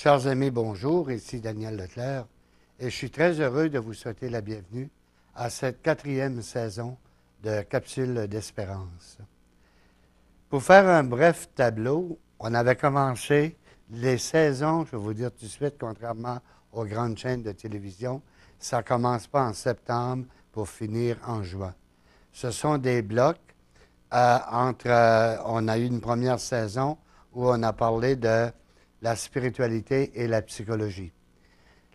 Chers amis, bonjour, ici Daniel Leclerc et je suis très heureux de vous souhaiter la bienvenue à cette 4e saison de Capsules d'Espérance. Pour faire un bref tableau, on avait commencé les saisons, je vais vous dire tout de suite, contrairement aux grandes chaînes de télévision, ça ne commence pas en septembre pour finir en juin. Ce sont des blocs on a eu une première saison où on a parlé de la spiritualité et la psychologie.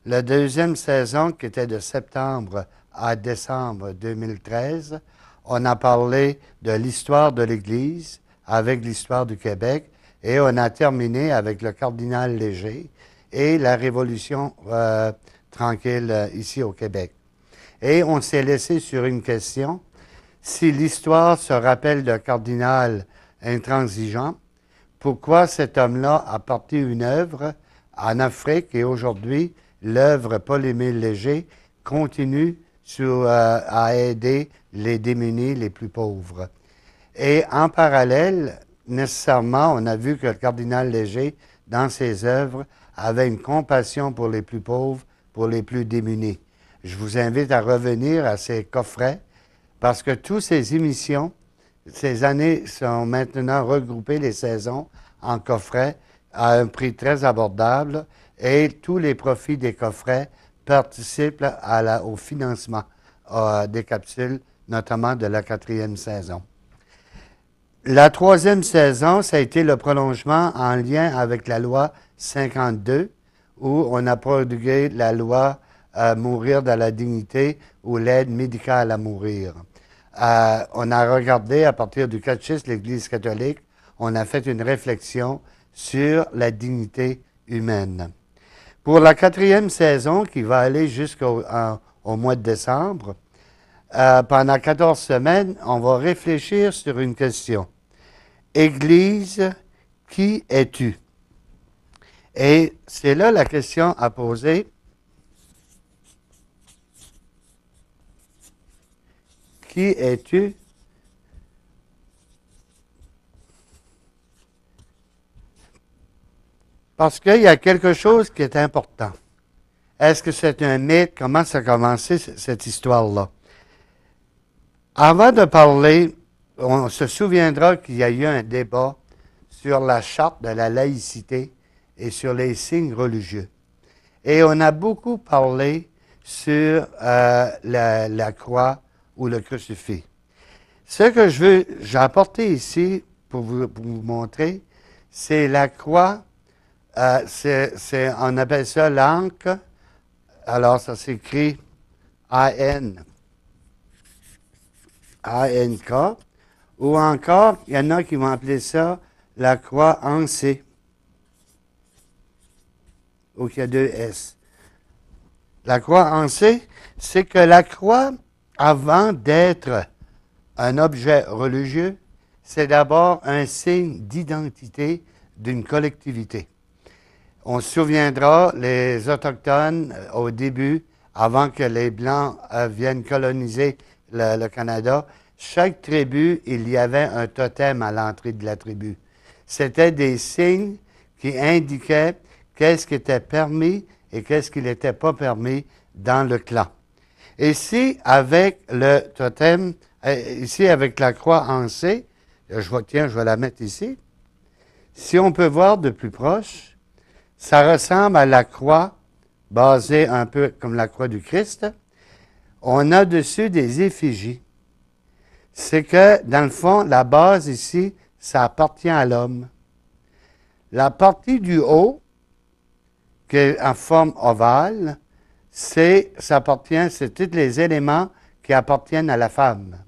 La deuxième saison, qui était de septembre à décembre 2013, on a parlé de l'histoire de l'Église avec l'histoire du Québec et on a terminé avec le cardinal Léger et la Révolution tranquille ici au Québec. Et on s'est laissé sur une question: si l'histoire se rappelle d'un cardinal intransigeant, pourquoi cet homme-là a porté une œuvre en Afrique et aujourd'hui, l'œuvre Paul-Émile Léger continue à aider les démunis, les plus pauvres. Et en parallèle, nécessairement, on a vu que le cardinal Léger, dans ses œuvres, avait une compassion pour les plus pauvres, pour les plus démunis. Je vous invite à revenir à ces coffrets parce que toutes ces émissions, ces années sont maintenant regroupées, les saisons, en coffrets à un prix très abordable et tous les profits des coffrets participent au financement des capsules, notamment de la 4e saison. La 3e saison, ça a été le prolongement en lien avec la loi 52, où on a prodigué la loi Mourir dans la dignité ou l'aide médicale à mourir. On a regardé à partir du catéchisme de l'Église catholique, on a fait une réflexion sur la dignité humaine. Pour la 4e saison, qui va aller jusqu'au mois de décembre, pendant 14 semaines, on va réfléchir sur une question. Église, qui es-tu? Et c'est là la question à poser. Qui es-tu? Parce qu'il y a quelque chose qui est important. Est-ce que c'est un mythe? Comment ça a commencé, cette histoire-là? Avant de parler, on se souviendra qu'il y a eu un débat sur la charte de la laïcité et sur les signes religieux. Et on a beaucoup parlé sur la croix ou le crucifix. Ce que j'ai apporté ici pour vous montrer, c'est la croix. On appelle ça l'encre. Alors, ça s'écrit A-N-K. Ou encore, il y en a qui vont appeler ça la croix ancée. Ou qu'il y a 2 S. La croix ancée, c'est que la croix, avant d'être un objet religieux, c'est d'abord un signe d'identité d'une collectivité. On se souviendra, les Autochtones, au début, avant que les Blancs viennent coloniser le Canada, chaque tribu, il y avait un totem à l'entrée de la tribu. C'était des signes qui indiquaient qu'est-ce qui était permis et qu'est-ce qui n'était pas permis dans le clan. Ici, avec le totem, ici avec la croix en C, je vais la mettre ici. Si on peut voir de plus proche, ça ressemble à la croix, basée un peu comme la croix du Christ. On a dessus des effigies. C'est que, dans le fond, la base ici, ça appartient à l'homme. La partie du haut, qui est en forme ovale, c'est tous les éléments qui appartiennent à la femme.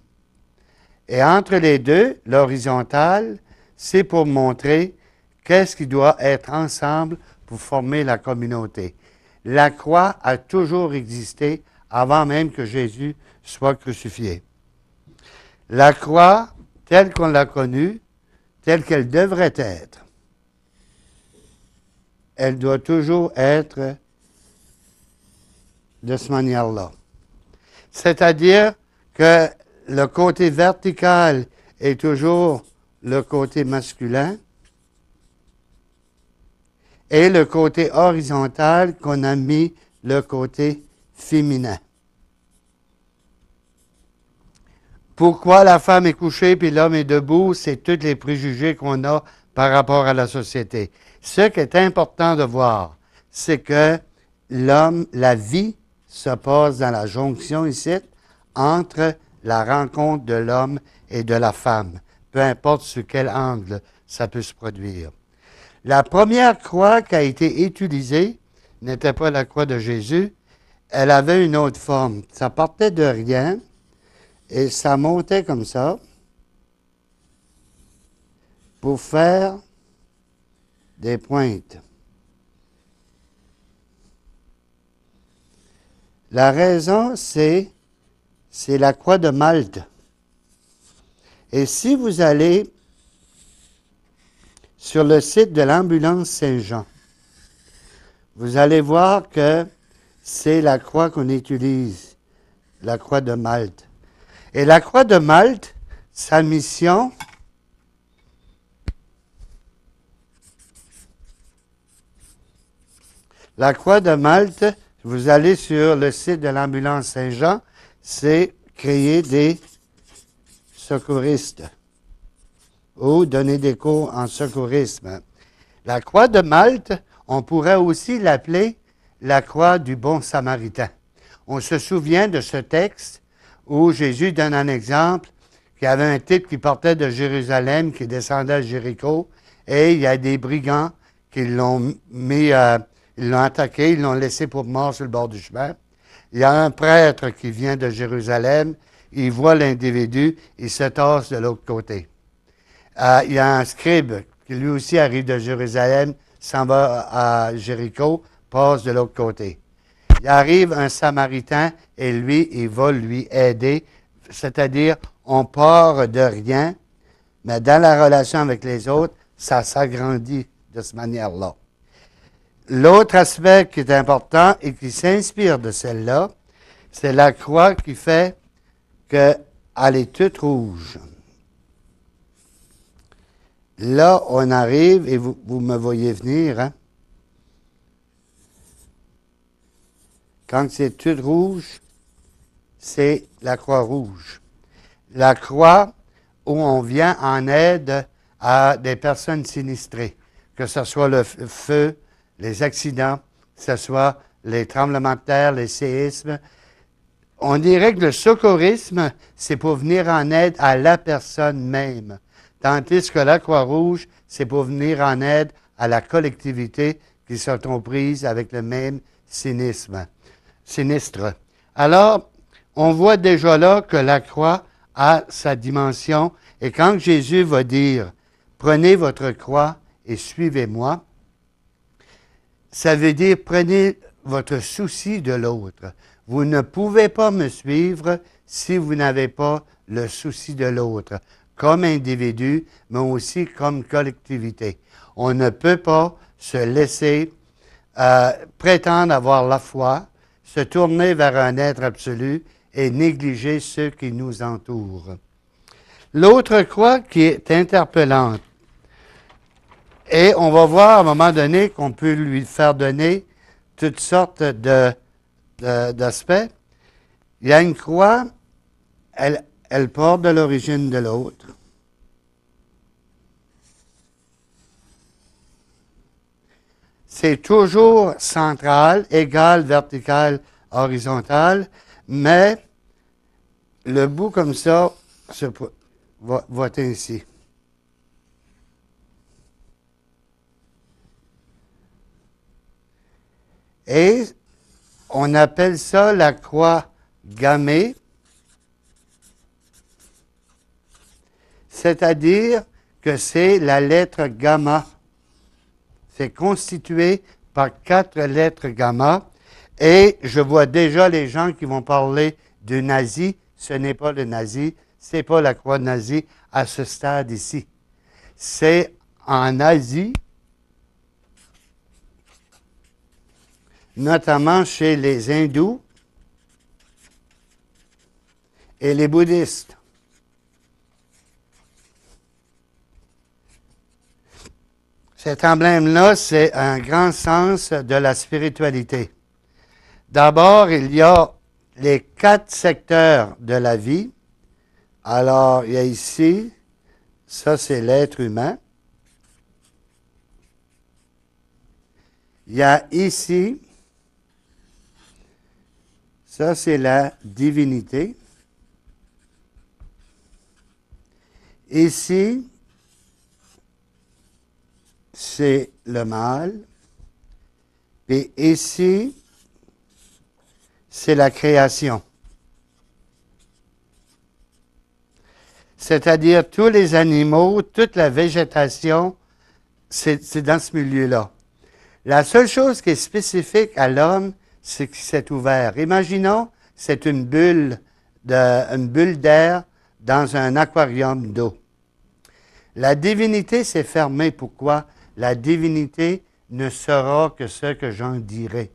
Et entre les deux, l'horizontale, c'est pour montrer qu'est-ce qui doit être ensemble pour former la communauté. La croix a toujours existé avant même que Jésus soit crucifié. La croix, telle qu'on l'a connue, telle qu'elle devrait être, elle doit toujours être de cette manière-là. C'est-à-dire que le côté vertical est toujours le côté masculin et le côté horizontal qu'on a mis le côté féminin. Pourquoi la femme est couchée puis l'homme est debout, c'est tous les préjugés qu'on a par rapport à la société. Ce qui est important de voir, c'est que l'homme, la vie se passe dans la jonction ici entre la rencontre de l'homme et de la femme, peu importe sur quel angle ça peut se produire. La première croix qui a été utilisée n'était pas la croix de Jésus, elle avait une autre forme. Ça partait de rien et ça montait comme ça pour faire des pointes. La raison, c'est la croix de Malte. Et si vous allez sur le site de l'ambulance Saint-Jean, vous allez voir que c'est la croix qu'on utilise, la croix de Malte. Et la croix de Malte, sa mission, la croix de Malte, vous allez sur le site de l'ambulance Saint-Jean, c'est créer des secouristes ou donner des cours en secourisme. La croix de Malte, on pourrait aussi l'appeler la croix du bon samaritain. On se souvient de ce texte où Jésus donne un exemple qu'il y avait un type qui partait de Jérusalem, qui descendait à Jéricho, et il y a des brigands qui l'ont mis, ils l'ont attaqué, ils l'ont laissé pour mort sur le bord du chemin. Il y a un prêtre qui vient de Jérusalem, il voit l'individu, il se tasse de l'autre côté. Il y a un scribe qui lui aussi arrive de Jérusalem, s'en va à Jéricho, passe de l'autre côté. Il arrive un Samaritain et lui, il va lui aider, c'est-à-dire on part de rien, mais dans la relation avec les autres, ça s'agrandit de cette manière-là. L'autre aspect qui est important et qui s'inspire de celle-là, c'est la croix qui fait qu'elle est toute rouge. Là, on arrive, et vous me voyez venir, hein? Quand c'est tout rouge, c'est la croix rouge. La croix où on vient en aide à des personnes sinistrées, que ce soit le feu, les accidents, que ce soit les tremblements de terre, les séismes. On dirait que le secourisme, c'est pour venir en aide à la personne même. Tandis que la Croix-Rouge, c'est pour venir en aide à la collectivité qui sont aux prises avec le même sinistre. Alors, on voit déjà là que la croix a sa dimension. Et quand Jésus va dire, prenez votre croix et suivez-moi, ça veut dire, prenez votre souci de l'autre. Vous ne pouvez pas me suivre si vous n'avez pas le souci de l'autre, comme individu, mais aussi comme collectivité. On ne peut pas se laisser prétendre avoir la foi, se tourner vers un être absolu et négliger ceux qui nous entourent. L'autre croix qui est interpellante, et on va voir à un moment donné qu'on peut lui faire donner toutes sortes d'aspects. Il y a une croix, elle part de l'origine de l'autre. C'est toujours central, égal, vertical, horizontal, mais le bout comme ça va être ainsi. Et on appelle ça la croix gammée, c'est-à-dire que c'est la lettre gamma. C'est constitué par 4 lettres gamma. Et je vois déjà les gens qui vont parler de nazi. Ce n'est pas le nazi, ce n'est pas la croix nazie à ce stade ici. C'est en Asie, notamment chez les hindous et les bouddhistes. Cet emblème-là, c'est un grand sens de la spiritualité. D'abord, il y a les 4 secteurs de la vie. Alors, il y a ici, ça c'est l'être humain. Il y a ici, ça c'est la divinité. Ici, c'est le mal. Et ici, c'est la création. C'est-à-dire tous les animaux, toute la végétation, c'est dans ce milieu-là. La seule chose qui est spécifique à l'homme, c'est qu'il s'est ouvert. Imaginons, c'est une bulle d'air dans un aquarium d'eau. La divinité s'est fermée. Pourquoi? La divinité ne sera que ce que j'en dirai.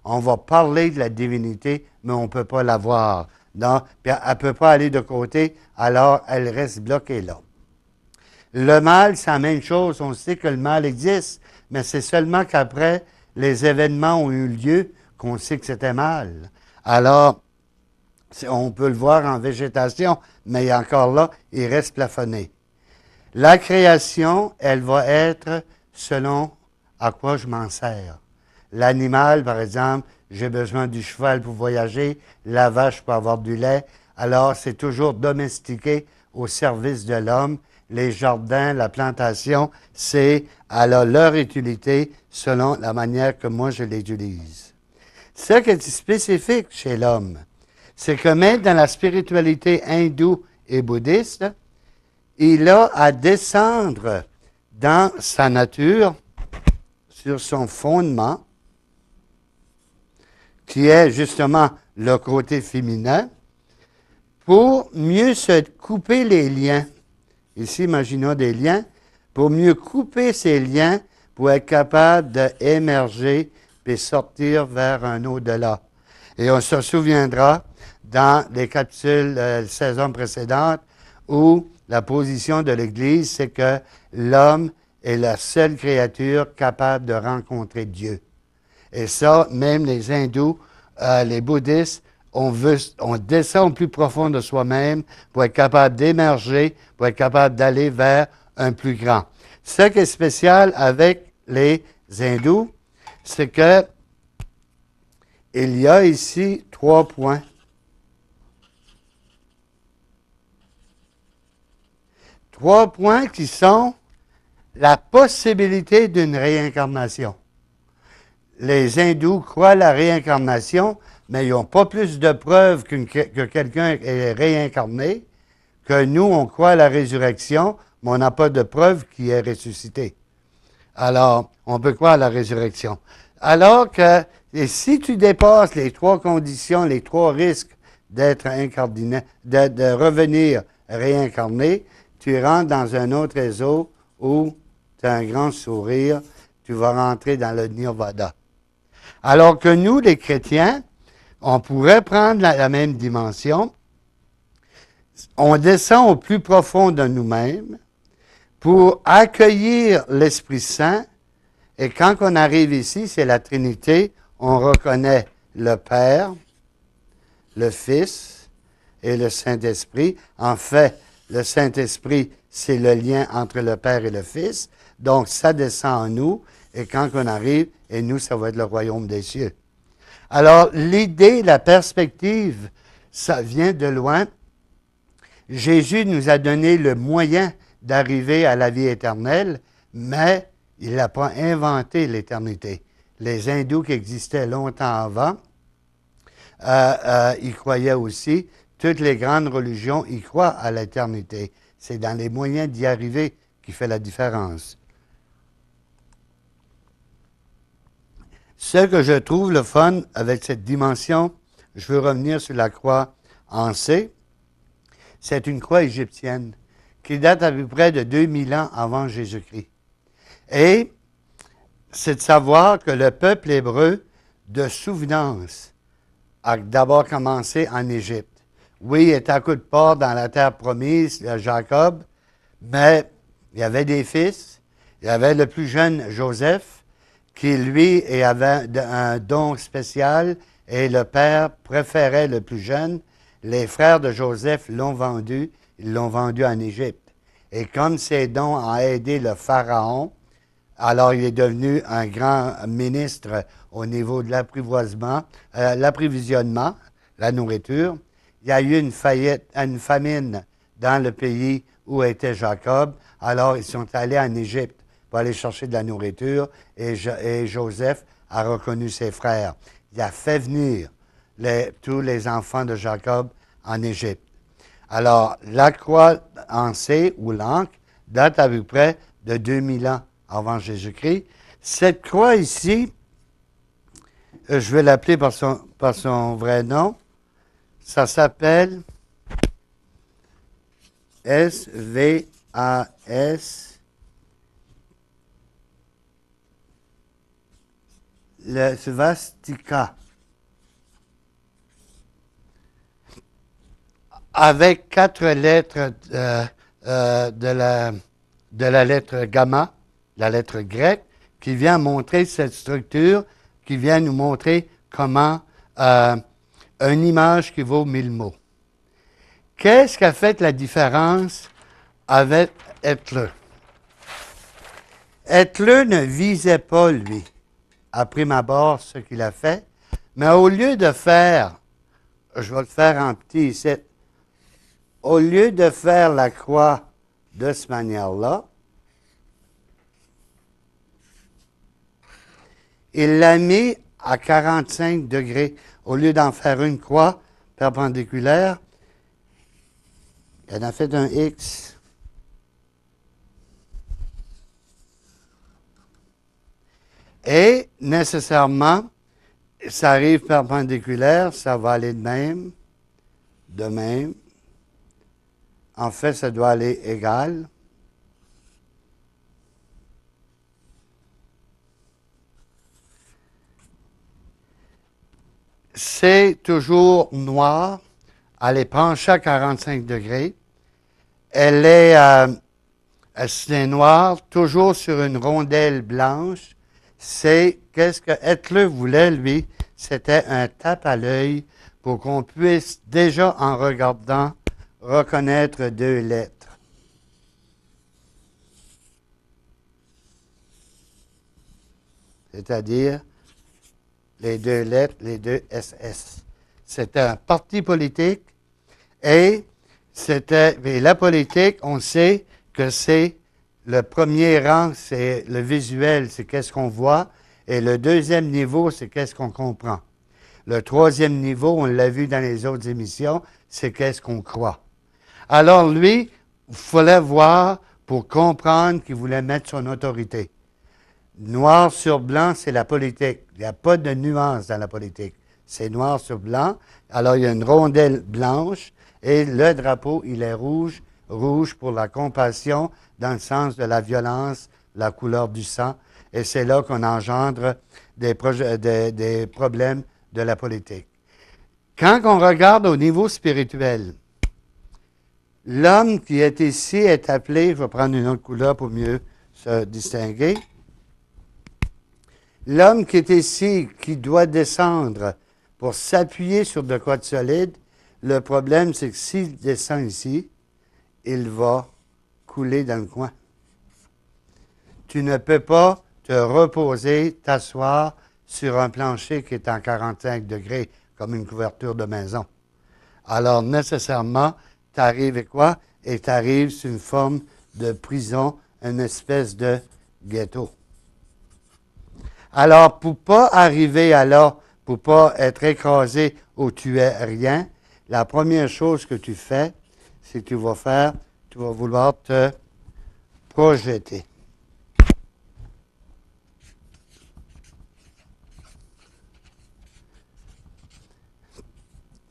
On va parler de la divinité, mais on ne peut pas la voir. Donc, elle ne peut pas aller de côté, alors elle reste bloquée là. Le mal, c'est la même chose. On sait que le mal existe, mais c'est seulement qu'après les événements ont eu lieu qu'on sait que c'était mal. Alors, on peut le voir en végétation, mais encore là, il reste plafonné. La création, elle va être selon à quoi je m'en sers. L'animal, par exemple, j'ai besoin du cheval pour voyager, la vache pour avoir du lait. Alors, c'est toujours domestiqué au service de l'homme. Les jardins, la plantation, c'est alors leur utilité selon la manière que moi je l'utilise. Ce qui est spécifique chez l'homme, c'est que même dans la spiritualité hindoue et bouddhiste, il a à descendre dans sa nature, sur son fondement, qui est justement le côté féminin, pour mieux se couper les liens. Ici, imaginons des liens, pour mieux couper ces liens, pour être capable d'émerger et sortir vers un au-delà. Et on se souviendra dans les capsules saison précédentes où la position de l'Église, c'est que l'homme est la seule créature capable de rencontrer Dieu. Et ça, même les hindous, les bouddhistes, on descend au plus profond de soi-même pour être capable d'émerger, pour être capable d'aller vers un plus grand. Ce qui est spécial avec les hindous, c'est que il y a ici 3 points. 3 points qui sont la possibilité d'une réincarnation. Les hindous croient à la réincarnation, mais ils n'ont pas plus de preuves que quelqu'un est réincarné, que nous, on croit à la résurrection, mais on n'a pas de preuve qu'il est ressuscité. Alors, on peut croire à la résurrection. Alors que, et si tu dépasses les 3 conditions, les 3 risques d'être incarné, de revenir réincarné, tu rentres dans un autre réseau où tu as un grand sourire, tu vas rentrer dans le nirvana. Alors que nous, les chrétiens, on pourrait prendre la même dimension, on descend au plus profond de nous-mêmes pour accueillir l'Esprit Saint, et quand on arrive ici, c'est la Trinité, on reconnaît le Père, le Fils et le Saint-Esprit. En fait, le Saint-Esprit, c'est le lien entre le Père et le Fils. Donc, ça descend en nous, et quand on arrive, et nous, ça va être le royaume des cieux. Alors, l'idée, la perspective, ça vient de loin. Jésus nous a donné le moyen d'arriver à la vie éternelle, mais il n'a pas inventé l'éternité. Les hindous qui existaient longtemps avant, ils croyaient aussi, toutes les grandes religions, ils croient à l'éternité. C'est dans les moyens d'y arriver qui fait la différence. Ce que je trouve le fun avec cette dimension, je veux revenir sur la croix en C, c'est une croix égyptienne qui date à peu près de 2000 ans avant Jésus-Christ. Et c'est de savoir que le peuple hébreu, de souvenance, a d'abord commencé en Égypte. Oui, il était à coup de porc dans la terre promise, Jacob, mais il y avait des fils. Il y avait le plus jeune Joseph, qui lui avait un don spécial, et le père préférait le plus jeune. Les frères de Joseph l'ont vendu, ils l'ont vendu en Égypte. Et comme ces dons ont aidé le pharaon, alors il est devenu un grand ministre au niveau de l'apprivoisement, l'approvisionnement, la nourriture. Il y a eu une famine dans le pays où était Jacob. Alors ils sont allés en Égypte pour aller chercher de la nourriture et Joseph a reconnu ses frères. Il a fait venir tous les enfants de Jacob en Égypte. Alors, la croix en C, ou l'encre, date à peu près de 2000 ans avant Jésus-Christ. Cette croix ici, je vais l'appeler par son vrai nom, ça s'appelle SVAS, le svastika, avec 4 lettres de la lettre gamma, la lettre grecque, qui vient montrer cette structure, qui vient nous montrer comment une image qui vaut 1000 mots. Qu'est-ce qui a fait la différence avec Hitler? Hitler ne visait pas, lui, à prime abord, ce qu'il a fait, mais au lieu de faire, je vais le faire en petit ici, au lieu de faire la croix de cette manière-là, il l'a mis à 45 degrés. Au lieu d'en faire une croix perpendiculaire, il en a fait un X. Et nécessairement, ça arrive perpendiculaire, ça va aller de même, de même. En fait, ça doit aller égal. C'est toujours noir. Elle est penchée à 45 degrés. C'est noir, toujours sur une rondelle blanche. C'est qu'est-ce que Hitler voulait, lui, c'était un tape à l'œil pour qu'on puisse, déjà en regardant, reconnaître 2 lettres. C'est-à-dire les 2 lettres, les 2 SS. C'était un parti politique et la politique, on sait que c'est le premier rang, c'est le visuel, c'est qu'est-ce qu'on voit, et le deuxième niveau, c'est qu'est-ce qu'on comprend. Le troisième niveau, on l'a vu dans les autres émissions, c'est qu'est-ce qu'on croit. Alors lui, il fallait voir pour comprendre qu'il voulait mettre son autorité. Noir sur blanc, c'est la politique. Il n'y a pas de nuance dans la politique. C'est noir sur blanc. Alors, il y a une rondelle blanche et le drapeau, il est rouge. Rouge pour la compassion, dans le sens de la violence, la couleur du sang. Et c'est là qu'on engendre des problèmes de la politique. Quand on regarde au niveau spirituel, l'homme qui est ici est appelé, je vais prendre une autre couleur pour mieux se distinguer. L'homme qui est ici, qui doit descendre pour s'appuyer sur de quoi de solide, le problème, c'est que s'il descend ici, il va couler dans le coin. Tu ne peux pas te reposer, t'asseoir sur un plancher qui est en 45 degrés, comme une couverture de maison. Alors, nécessairement, tu arrives à quoi? Et tu arrives sur une forme de prison, une espèce de ghetto. Alors, pour ne pas arriver à là, pour ne pas être écrasé ou tuer rien, la première chose que tu fais, c'est que tu vas vouloir te projeter.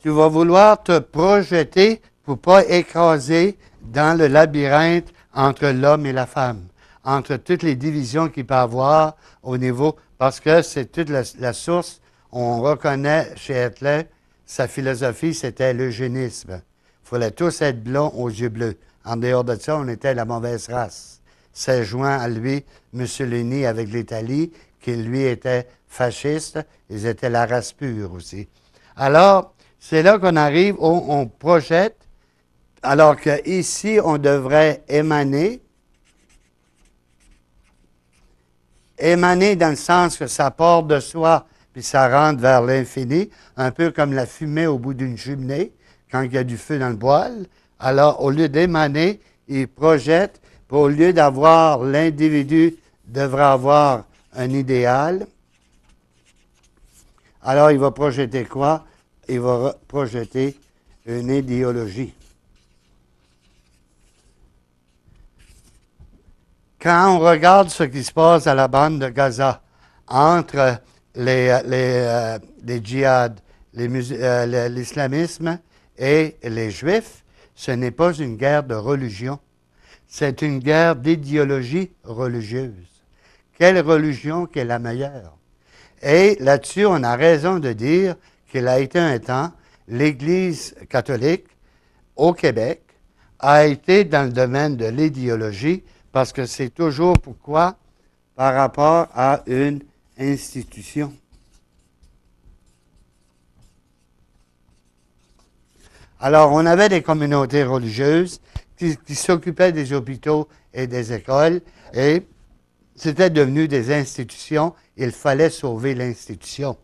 Tu vas vouloir te projeter pour ne pas écraser dans le labyrinthe entre l'homme et la femme, entre toutes les divisions qu'il peut y avoir au niveau, parce que c'est toute la source. On reconnaît chez Hitler, sa philosophie, c'était l'eugénisme. Il fallait tous être blonds aux yeux bleus. En dehors de ça, on était la mauvaise race. s'est joint à lui Mussolini avec l'Italie, qui lui était fasciste. Ils étaient la race pure aussi. Alors, c'est là qu'on arrive, on projette, alors qu'ici, on devrait émaner dans le sens que ça part de soi, puis ça rentre vers l'infini, un peu comme la fumée au bout d'une cheminée, quand il y a du feu dans le poêle. Alors, au lieu d'émaner, il projette, puis au lieu d'avoir l'individu, devrait avoir un idéal. Alors, il va projeter quoi? Il va projeter une idéologie. Quand on regarde ce qui se passe à la bande de Gaza, entre les djihad, l'islamisme et les juifs, ce n'est pas une guerre de religion, c'est une guerre d'idéologie religieuse. Quelle religion qui est la meilleure? Et là-dessus, on a raison de dire qu'il a été un temps, l'Église catholique au Québec a été dans le domaine de l'idéologie parce que c'est toujours pourquoi par rapport à une institution. Alors, on avait des communautés religieuses qui s'occupaient des hôpitaux et des écoles et c'était devenu des institutions. Il fallait sauver l'institution.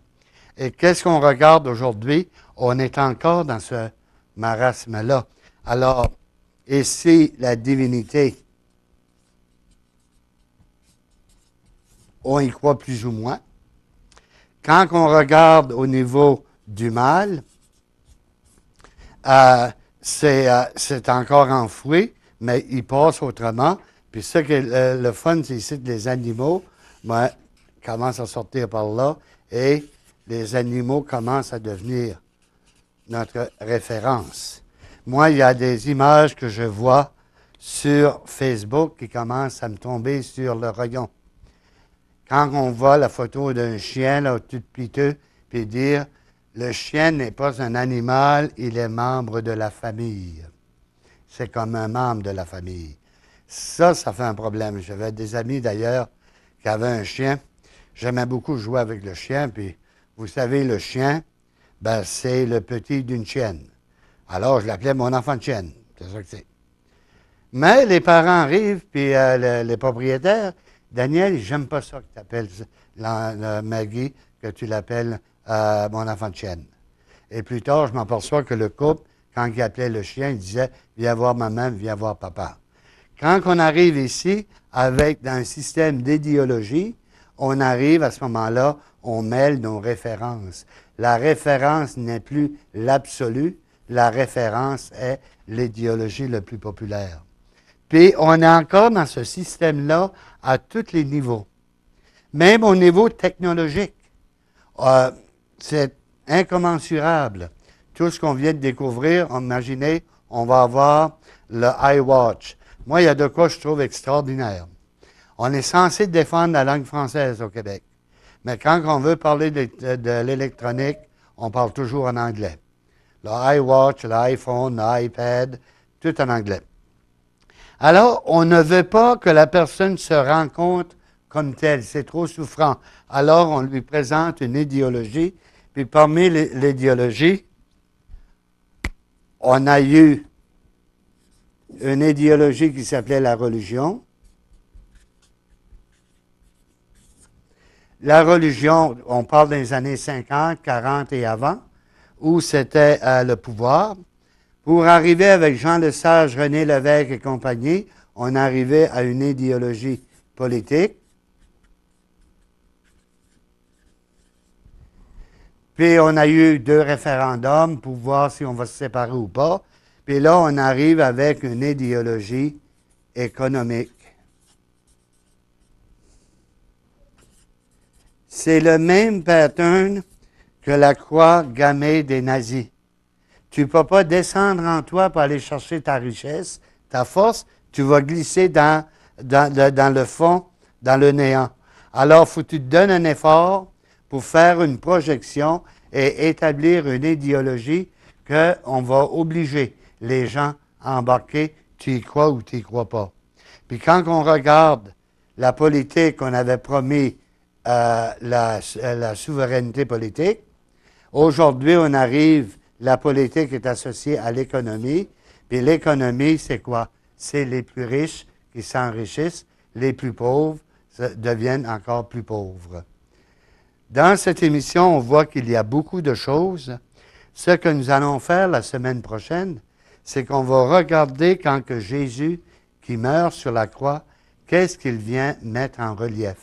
Et qu'est-ce qu'on regarde aujourd'hui? On est encore dans ce marasme-là. Alors, ici, la divinité, on y croit plus ou moins. Quand on regarde au niveau du mal, c'est encore enfoui, mais il passe autrement. Puis ça, le fun, c'est ici que les animaux commencent à sortir par là et les animaux commencent à devenir notre référence. Moi, il y a des images que je vois sur Facebook qui commencent à me tomber sur le rayon. Quand on voit la photo d'un chien, là, tout piteux, puis dire, le chien n'est pas un animal, il est membre de la famille. C'est comme un membre de la famille. Ça fait un problème. J'avais des amis, d'ailleurs, qui avaient un chien. J'aimais beaucoup jouer avec le chien, puis vous savez, le chien, c'est le petit d'une chienne. Alors, je l'appelais mon enfant de chienne. C'est ça que c'est. Mais les parents arrivent, puis les propriétaires, Daniel, j'aime pas ça que tu appelles Maggie, que tu l'appelles mon enfant de chienne. Et plus tard, je m'aperçois que le couple, quand il appelait le chien, il disait, viens voir maman, viens voir papa. Quand on arrive ici, dans un système d'idéologie, on arrive à ce moment-là, on mêle nos références. La référence n'est plus l'absolu, la référence est l'idéologie la plus populaire. Puis on est encore dans ce système-là à tous les niveaux. Même au niveau technologique, c'est incommensurable. Tout ce qu'on vient de découvrir, imaginez, on va avoir le iWatch. Moi, il y a de quoi je trouve extraordinaire. On est censé défendre la langue française au Québec. Mais quand on veut parler de l'électronique, on parle toujours en anglais. Le iWatch, l'iPhone, l'iPad, tout en anglais. Alors, on ne veut pas que la personne se rencontre comme telle. C'est trop souffrant. Alors, on lui présente une idéologie. Puis parmi l'idéologie, on a eu une idéologie qui s'appelait la religion. La religion, on parle des années 50, 40 et avant, où c'était le pouvoir. Pour arriver avec Jean Lesage, René Lévesque et compagnie, on arrivait à une idéologie politique. Puis on a eu 2 référendums pour voir si on va se séparer ou pas. Puis là, on arrive avec une idéologie économique. C'est le même pattern que la croix gammée des nazis. Tu ne peux pas descendre en toi pour aller chercher ta richesse, ta force. Tu vas glisser dans le fond, dans le néant. Alors, il faut que tu te donnes un effort pour faire une projection et établir une idéologie qu'on va obliger les gens à embarquer, tu y crois ou tu n'y crois pas. Puis quand on regarde la politique, on avait promis la souveraineté politique. Aujourd'hui, on arrive, la politique est associée à l'économie. Puis l'économie, c'est quoi? C'est les plus riches qui s'enrichissent, les plus pauvres deviennent encore plus pauvres. Dans cette émission, on voit qu'il y a beaucoup de choses. Ce que nous allons faire la semaine prochaine, c'est qu'on va regarder quand que Jésus, qui meurt sur la croix, qu'est-ce qu'il vient mettre en relief.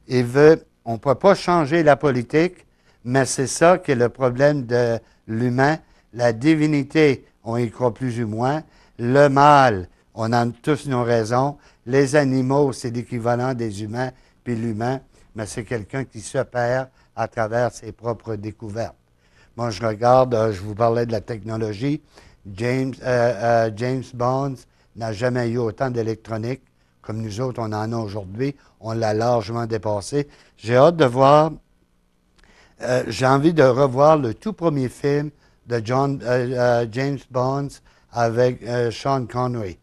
On ne peut pas changer la politique, mais c'est ça qui est le problème de l'humain. La divinité, on y croit plus ou moins. Le mal, on a tous nos raisons. Les animaux, c'est l'équivalent des humains, puis l'humain, mais c'est quelqu'un qui se perd à travers ses propres découvertes. Moi, je regarde, je vous parlais de la technologie. James Bond n'a jamais eu autant d'électronique comme nous autres, on en a aujourd'hui. On l'a largement dépassé. J'ai hâte de voir, j'ai envie de revoir le tout premier film de James Bond avec Sean Connery.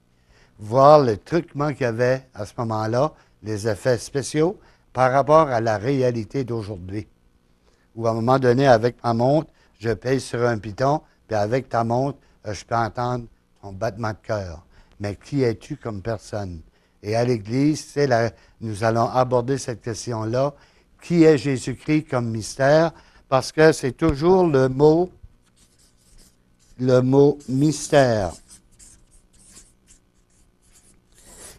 Voir le truquement qu'il y avait à ce moment-là, les effets spéciaux, par rapport à la réalité d'aujourd'hui. Où à un moment donné, avec ma montre, je pèse sur un piton, puis avec ta montre, je peux entendre ton battement de cœur. Mais qui es-tu comme personne? Et à l'Église, nous allons aborder cette question-là. Qui est Jésus-Christ comme mystère? Parce que c'est toujours le mot mystère.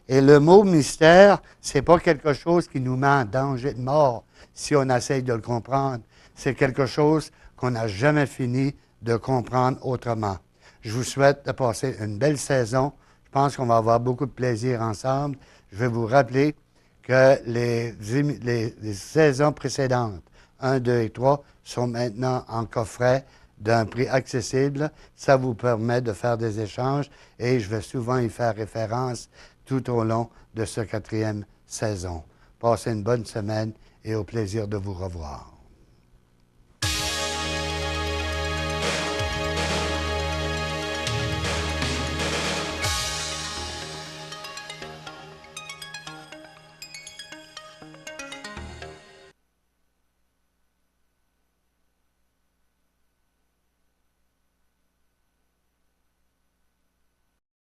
Et le mot mystère, c'est pas quelque chose qui nous met en danger de mort si on essaye de le comprendre. C'est quelque chose qu'on n'a jamais fini de comprendre autrement. Je vous souhaite de passer une belle saison. Je pense qu'on va avoir beaucoup de plaisir ensemble. Je vais vous rappeler que les saisons précédentes, 1, 2 et 3, sont maintenant en coffret d'un prix accessible. Ça vous permet de faire des échanges et je vais souvent y faire référence tout au long de ce 4e saison. Passez une bonne semaine et au plaisir de vous revoir.